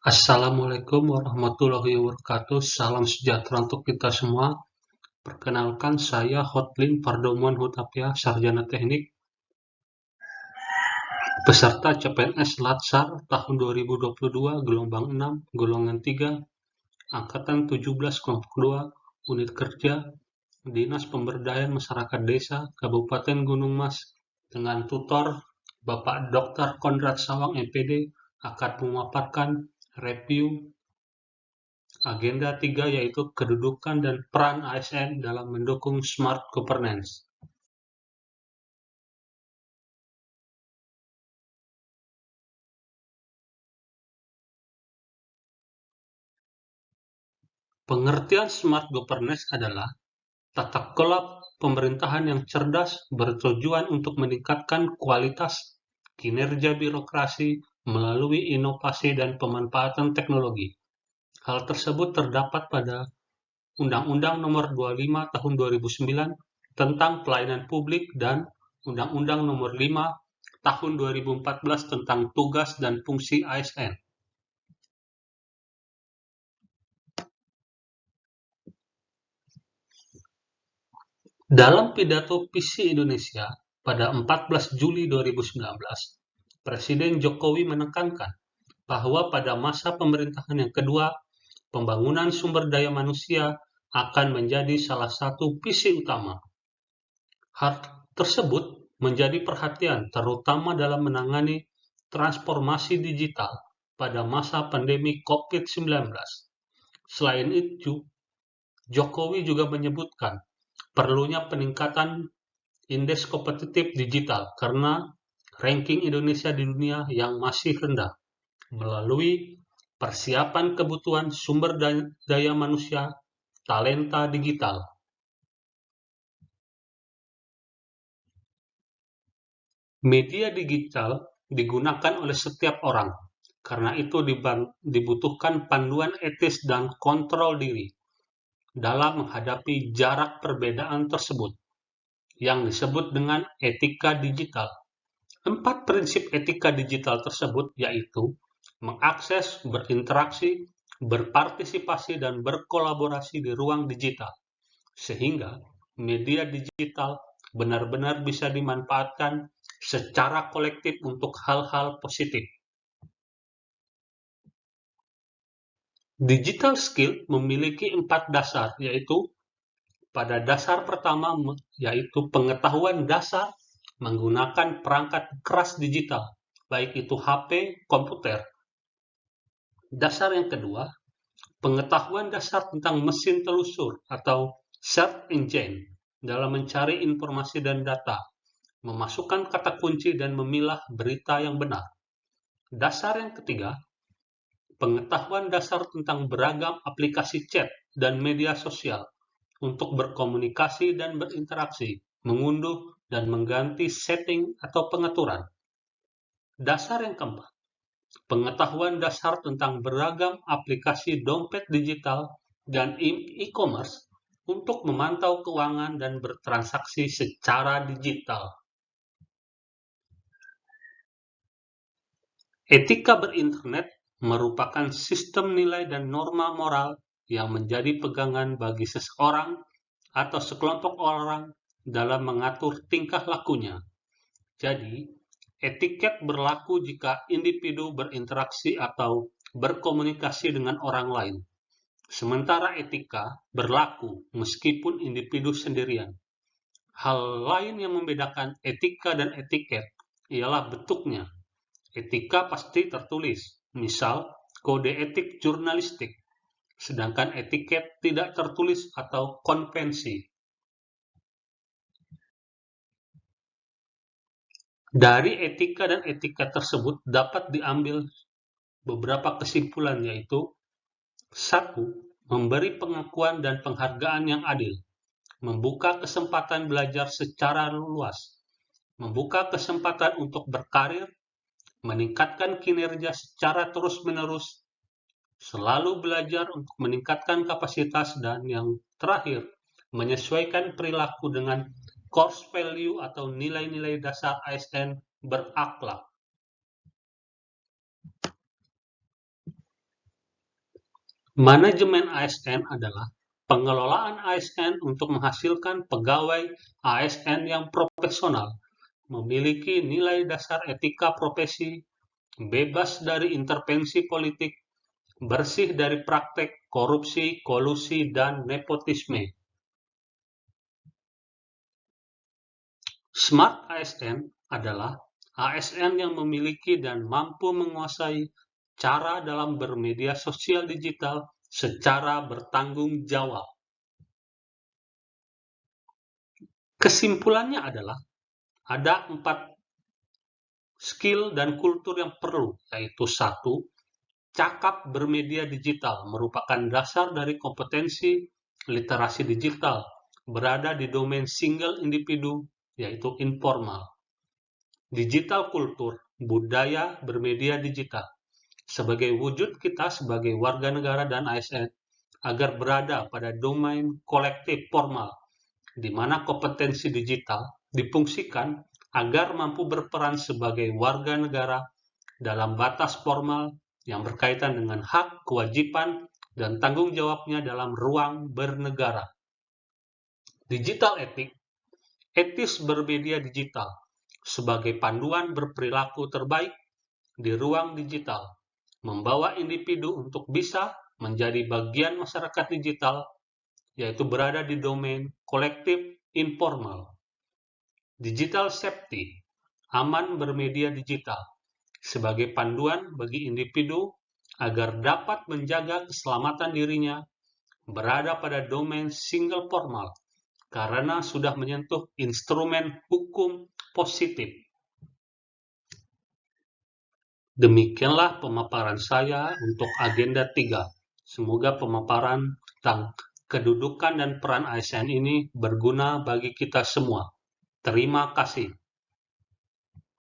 Assalamualaikum warahmatullahi wabarakatuh. Salam sejahtera untuk kita semua. Perkenalkan, saya Hotlin Pardomuan Hutapea, Sarjana Teknik, peserta CPNS Latsar tahun 2022, gelombang 6, golongan 3, angkatan 17, kelompok 2, unit kerja, Dinas Pemberdayaan Masyarakat Desa, Kabupaten Gunung Mas, dengan tutor Bapak Dr. Kondrat Sawang, MPD, akan memaparkan review agenda 3 yaitu kedudukan dan peran ASN dalam mendukung Smart Governance. Pengertian Smart Governance adalah tata kelola pemerintahan yang cerdas bertujuan untuk meningkatkan kualitas kinerja birokrasi melalui inovasi dan pemanfaatan teknologi. Hal tersebut terdapat pada Undang-Undang Nomor 25 Tahun 2009 tentang Pelayanan Publik dan Undang-Undang Nomor 5 Tahun 2014 tentang tugas dan fungsi ASN. Dalam pidato Visi Indonesia pada 14 Juli 2019, Presiden Jokowi menekankan bahwa pada masa pemerintahan yang kedua, pembangunan sumber daya manusia akan menjadi salah satu visi utama. Hal tersebut menjadi perhatian terutama dalam menangani transformasi digital pada masa pandemi COVID-19. Selain itu, Jokowi juga menyebutkan perlunya peningkatan indeks kompetitif digital karena ranking Indonesia di dunia yang masih rendah melalui persiapan kebutuhan sumber daya manusia talenta digital. Media digital digunakan oleh setiap orang, karena itu dibutuhkan panduan etis dan kontrol diri dalam menghadapi jarak perbedaan tersebut, yang disebut dengan etika digital. 4 prinsip etika digital tersebut yaitu mengakses, berinteraksi, berpartisipasi, dan berkolaborasi di ruang digital, sehingga media digital benar-benar bisa dimanfaatkan secara kolektif untuk hal-hal positif. Digital skill memiliki 4 dasar, yaitu pada dasar pertama yaitu pengetahuan dasar menggunakan perangkat keras digital, baik itu HP, komputer. Dasar yang kedua, pengetahuan dasar tentang mesin telusur atau search engine dalam mencari informasi dan data, memasukkan kata kunci dan memilah berita yang benar. Dasar yang ketiga, pengetahuan dasar tentang beragam aplikasi chat dan media sosial untuk berkomunikasi dan berinteraksi, mengunduh dan mengganti setting atau pengaturan. Dasar yang keempat, pengetahuan dasar tentang beragam aplikasi dompet digital dan e-commerce untuk memantau keuangan dan bertransaksi secara digital. Etika berinternet merupakan sistem nilai dan norma moral yang menjadi pegangan bagi seseorang atau sekelompok orang dalam mengatur tingkah lakunya. Jadi, etiket berlaku jika individu berinteraksi atau berkomunikasi dengan orang lain. Sementara etika berlaku meskipun individu sendirian. Hal lain yang membedakan etika dan etiket ialah bentuknya. Etika pasti tertulis, misal kode etik jurnalistik, sedangkan etiket tidak tertulis atau konvensi. Dari etika dan etiket tersebut dapat diambil beberapa kesimpulan, yaitu 1. Memberi pengakuan dan penghargaan yang adil, membuka kesempatan belajar secara luas, membuka kesempatan untuk berkarir, meningkatkan kinerja secara terus-menerus, selalu belajar untuk meningkatkan kapasitas, dan yang terakhir, menyesuaikan perilaku dengan core value atau nilai-nilai dasar ASN berakhlak. Manajemen ASN adalah pengelolaan ASN untuk menghasilkan pegawai ASN yang profesional, memiliki nilai dasar etika profesi, bebas dari intervensi politik, bersih dari praktek korupsi, kolusi, dan nepotisme. Smart ASN adalah ASN yang memiliki dan mampu menguasai cara dalam bermedia sosial digital secara bertanggung jawab. Kesimpulannya adalah ada 4 skill dan kultur yang perlu, yaitu 1. Cakap bermedia digital merupakan dasar dari kompetensi literasi digital, berada di domain single individu, yaitu informal. Digital kultur, budaya bermedia digital, sebagai wujud kita sebagai warga negara dan ASN, agar berada pada domain kolektif formal, di mana kompetensi digital difungsikan agar mampu berperan sebagai warga negara dalam batas formal yang berkaitan dengan hak, kewajiban, dan tanggung jawabnya dalam ruang bernegara. Digital etik, etis bermedia digital sebagai panduan berperilaku terbaik di ruang digital, membawa individu untuk bisa menjadi bagian masyarakat digital, yaitu berada di domain kolektif informal. Digital safety, aman bermedia digital, sebagai panduan bagi individu agar dapat menjaga keselamatan dirinya, berada pada domain single formal, karena sudah menyentuh instrumen hukum positif. Demikianlah pemaparan saya untuk agenda 3. Semoga pemaparan tentang kedudukan dan peran ASN ini berguna bagi kita semua. Terima kasih.